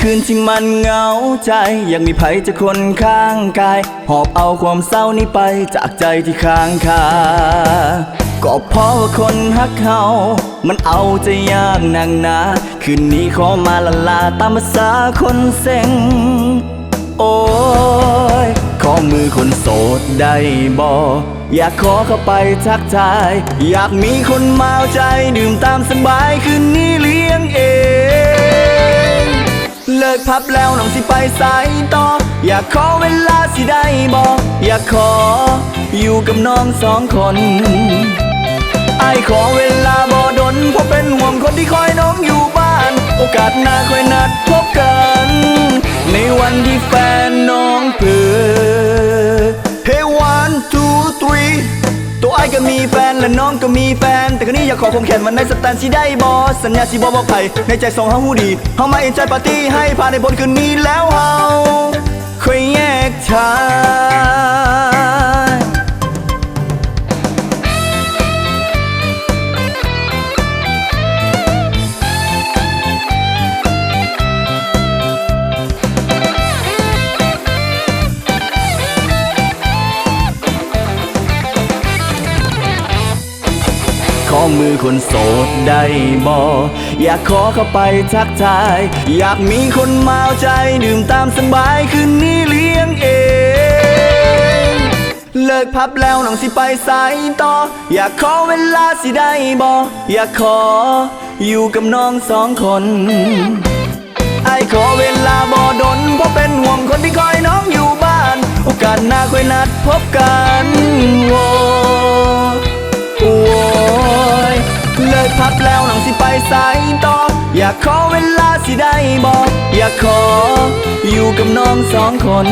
คืนที่มันเหงาใจอยากมีภัยจากคนข้างกายหอบเอาความเศร้านี้ไปจากใจที่ค้างคาก็เพราะว่าคนฮักเขามันเอาใจยากหนักหนาคืนนี้ขอมาละลาตามภาษาคนเซ็งโอ้ยขอมือคนโสดได้บ่อยากขอเข้าไปทักทายอยากมีคนมาเอาใจดื่มตามสบายคืนนี้เลี้ยงเองเลิกพับแล้วน้องสิไปสายต่ออยากขอเวลาสิได้บอกอยากขออยู่กับน้องสองคนไอ้ขอเวลาบ่ดนเพราะเป็นห่วงคนที่คอยน้องอยู่บ้านโอกาสหน้าค่อยนัดพบกันในวันที่แฟนน้องเผื่อ Hey 1 2 3ตัวไอ้ก็มีแฟนและน้องก็มีแฟนแต่คนนี้อยากขอผมแขนวันในสแตนสิได้บอสัญญาสิบอกไผ่ในใจสองเฮาหูดีเฮามาเอ็นจอยปาร์ตี้ให้ผ่านในบนคืนนี้แล้วเฮาค่อยแยกทางขอมือคนโสดได้บ่อยากขอเข้าไปทักทายอยากมีคนมาเอาใจดื่มตามสบายคืนนี้เลี้ยงเองเลิกพับแล้วน้องสิไปสายต่ออยากขอเวลาสิได้บ่อยากขออยู่กับน้องสองคนไอ้ขอเวลาบ่ดนเพราะเป็นห่วงคนที่คอยน้องอยู่บ้านโอกาสหน้าค่อยนัดพบกันโอ้ยเลิกพับแล้วน้องสิไปสายต่ออยากขอเวลาสิได้บอกอยากขออยู่กับน้องสองคน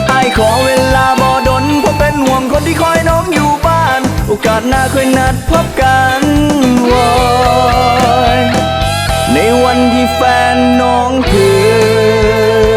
ไอ้ขอเวลาบ่ดนเพราะเป็นห่วงคนที่คอยน้องอยู่บ้านโอกาสหน้าค่อยนัดพบกันโว้ยในวันที่แฟนน้องเผื่อ